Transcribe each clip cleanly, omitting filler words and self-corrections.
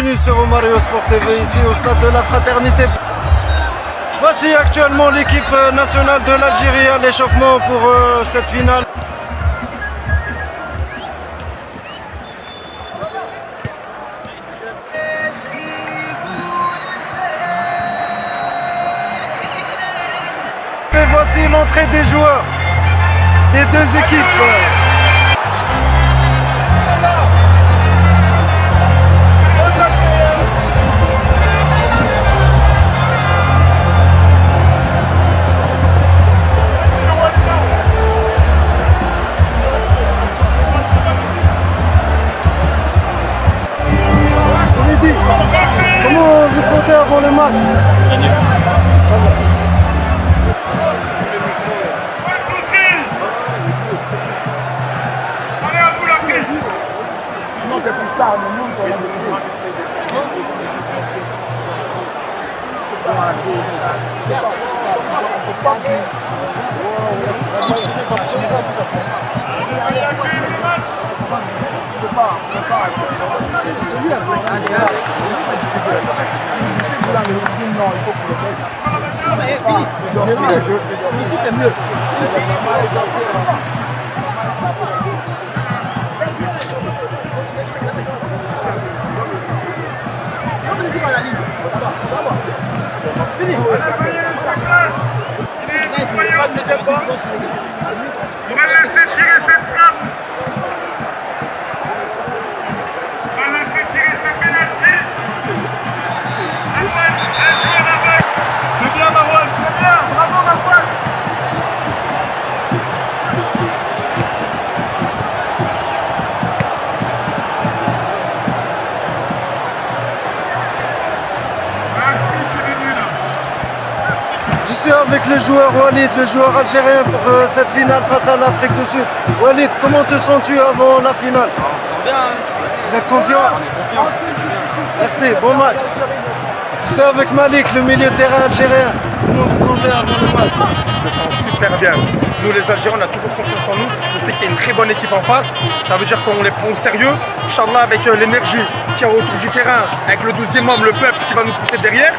bienvenue sur Romario Sport TV, ici au stade de la Fraternité. Voici actuellement l'équipe nationale de l'Algérie à l'échauffement pour cette finale. Et voici l'entrée des joueurs des deux équipes. Comment vous sentez avant le match? Allez à vous l'Afrique. Non, c'est pour ça, mais nous, Ici c'est mieux. On va laisser tirer cette frappe. On va laisser tirer ce pénalty. C'est bien Marouane, c'est bien, bravo Marouane. Je suis avec le joueur Walid, le joueur algérien pour cette finale face à l'Afrique du Sud. Walid, comment te sens-tu avant la finale? On se sent bien, Vous êtes confiant? on est confiant, ça fait du bien. Merci, bon match. Je suis avec Malik, le milieu de terrain algérien. Comment vous sentez avant le match? Je me sens super bien. Nous, les Algériens, on a toujours confiance en nous. On sait qu'il y a une très bonne équipe en face. Ça veut dire qu'on les prend au sérieux. Inch'Allah, avec l'énergie qu'il y a autour du terrain, avec le 12e membre, le peuple qui va nous pousser derrière.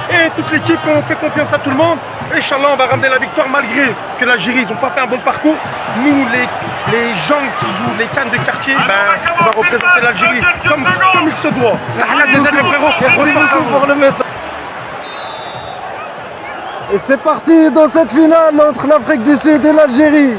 Et toute l'équipe, on fait confiance à tout le monde. Et Inch'Allah, on va ramener la victoire malgré que l'Algérie, ils n'ont pas fait un bon parcours. Nous, les gens qui jouent les cannes de quartier, on va représenter l'Algérie comme il se doit. Merci beaucoup pour le message. Et c'est parti dans cette finale entre l'Afrique du Sud et l'Algérie.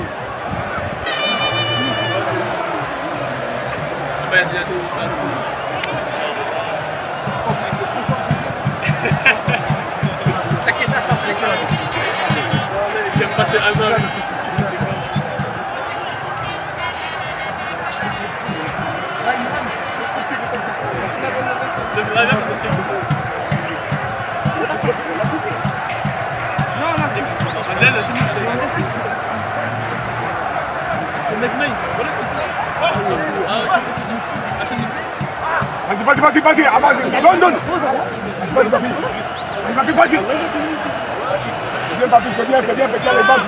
Vas-y, avance, donne. Vas-y. C'est bien, papi, c'est bien, petit, allez, vas-y.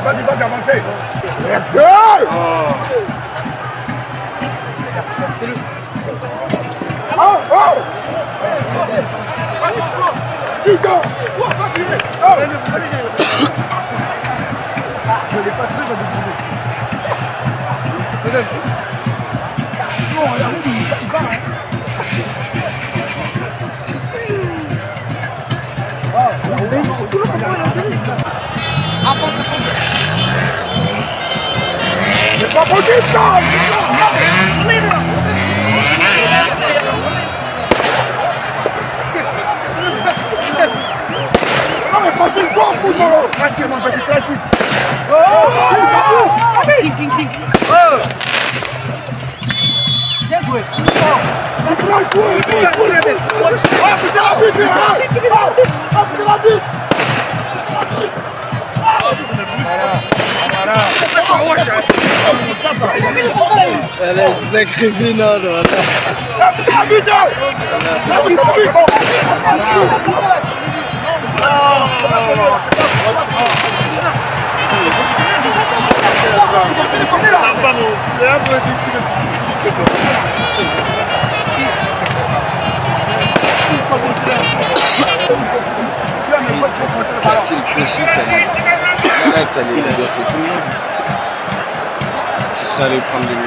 Vas-y, avancez. Putain. Je l'ai pas très non, il part. Enfant, ça change. C'est pas possible ça. Non mais pas une porte, football. Tranquillement, ça dit classique. Oh, jouer. Elle est sacrée finale, voilà. Casser le clocher, là, t'allais gosser tout le monde. Tu serais allé prendre des buts.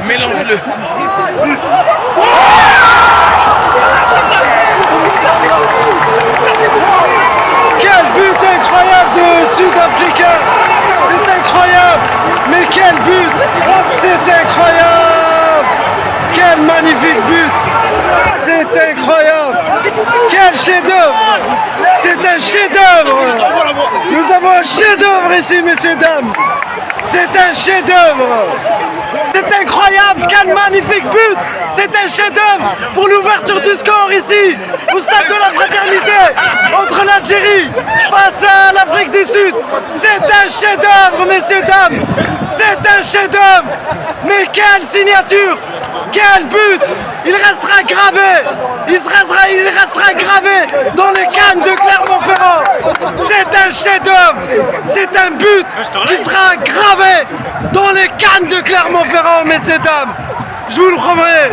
Mélange-le. Quel but incroyable de Sud-Africain! C'est incroyable! Mais quel but! C'est incroyable! Quel magnifique but! C'est incroyable! Quel chef-d'œuvre! C'est un chef-d'œuvre! Nous avons un chef-d'œuvre ici, messieurs, dames! C'est un chef-d'œuvre! C'est incroyable! Quel magnifique but! C'est un chef-d'œuvre pour l'ouverture du score ici, au stade de la Fraternité, entre l'Algérie face à l'Afrique du Sud. C'est un chef-d'œuvre, messieurs, dames! C'est un chef-d'œuvre! Mais quelle signature! Quel but! Il restera gravé! Il restera gravé dans les cannes de Clermont-Ferrand! C'est un chef-d'œuvre! C'est un but qui sera gravé dans les cannes de Clermont-Ferrand, messieurs, dames! Je vous le promets!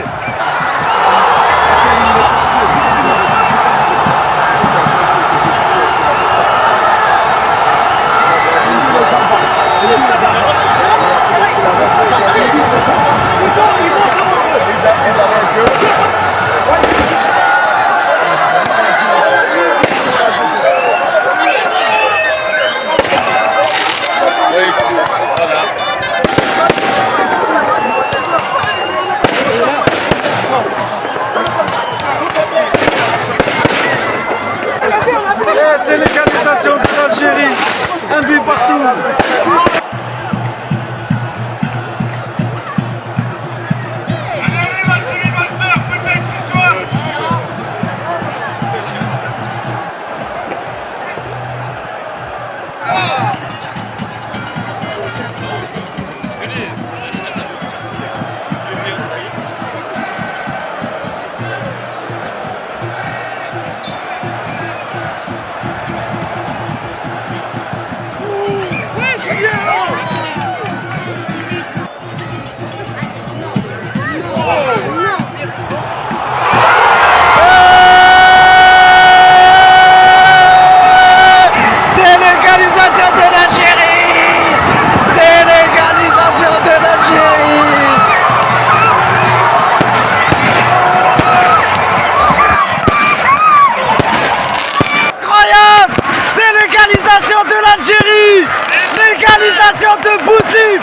égalisation de Boussif.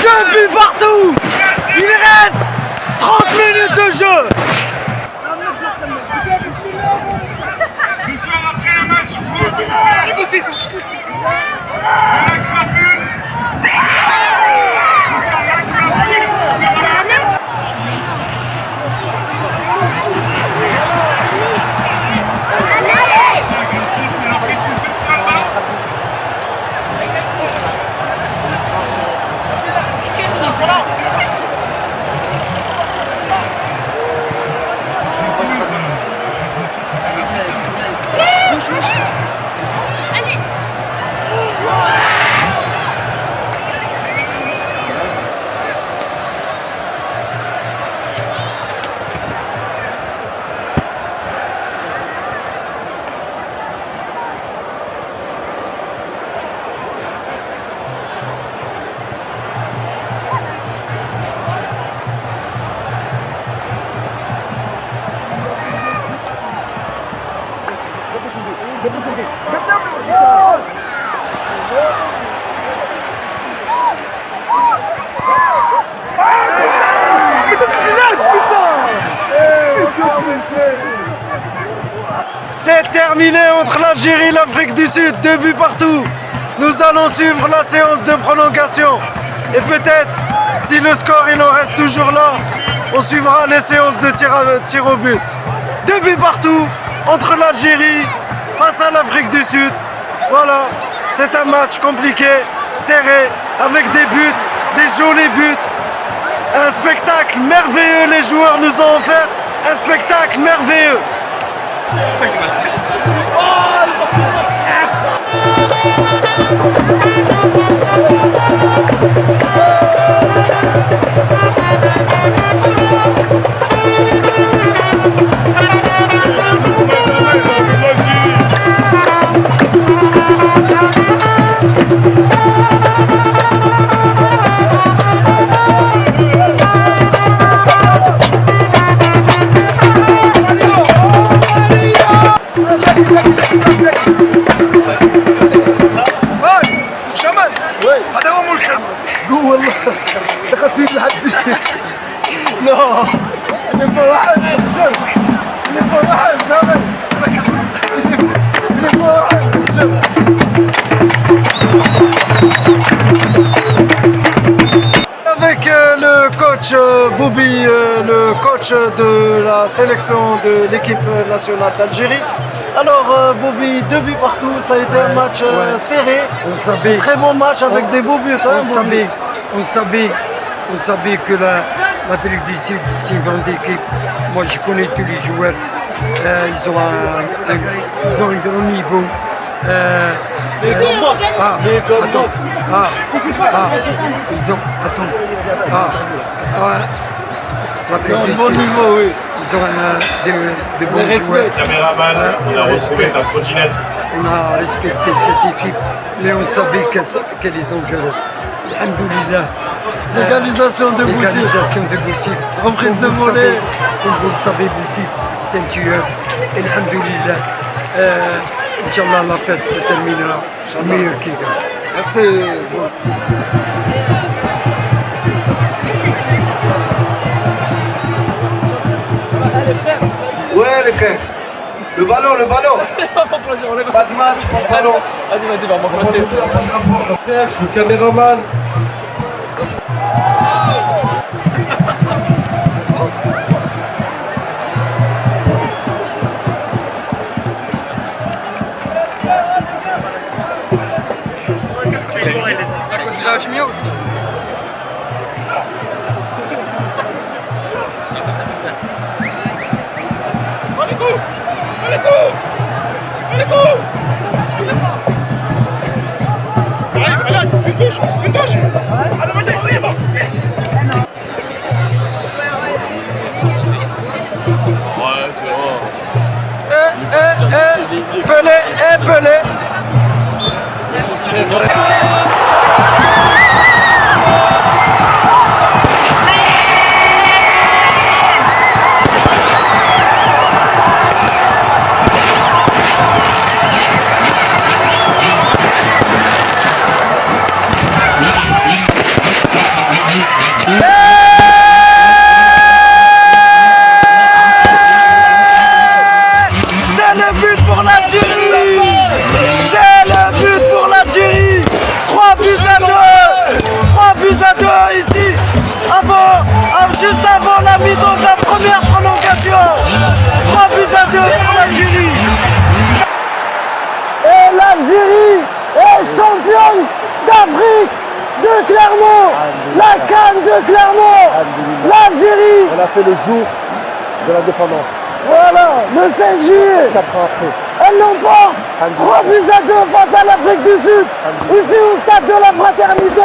2 buts partout. Il reste 30 minutes de jeu. Ce soir, après le match, pour le commissaire. De l'extra bulle. C'est terminé entre l'Algérie et l'Afrique du Sud, 2 buts partout. Nous allons suivre la séance de prolongation. Et peut-être, si le score il en reste toujours là, on suivra les séances de tir au but. 2 buts partout entre l'Algérie face à l'Afrique du Sud. Voilà, c'est un match compliqué, serré, avec des buts, des jolis buts. Un spectacle merveilleux, les joueurs nous ont offert un spectacle merveilleux. Avec le coach Boubi, le coach de la sélection de l'équipe nationale d'Algérie. Alors Boubi, 2 buts partout, ça a été un match serré, très bon match avec des beaux buts. Hein, on savait que l'Afrique du Sud c'est une grande équipe. Moi je connais tous les joueurs, ils ont un grand niveau. C'est un bon niveau, oui. Ils ont de bons joueurs. Caméraman, on a retrouvé ta trottinette. On a respecté cette équipe, mais on savait qu'elle est dangereuse. Alhamdoulilah. L'égalisation de Boussif. L'égalisation de Boussif. Reprise de volée. Comme vous le savez, Boussif, c'est un tueur. Et alhamdoulilah. Inch'Allah, la fête se terminera meilleur qu'il gagne. Merci. Ouais les frères, le ballon. Pas de match, pas de ballon. Vas-y, on va classer. Le caméraman. Ça considère la chimie aussi. Pelé. C'est vrai. buts à 2 ici, juste avant la mi-temps de la première prolongation. 3 buts à 2 pour l'Algérie. Et l'Algérie est championne d'Afrique de Clermont. La CAN de Clermont. L'Algérie. On a fait le jour de l'indépendance, Voilà, le 5 juillet. 4 ans après. Elle l'emporte 3 buts à 2 face à l'Afrique du Sud. Ici au stade de la Fraternité.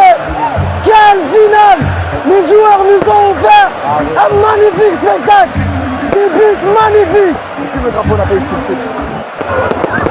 Quelle finale! Les joueurs nous ont offert un magnifique spectacle. Des buts magnifiques. Le film, le drapeau, on n'a pas ici le film.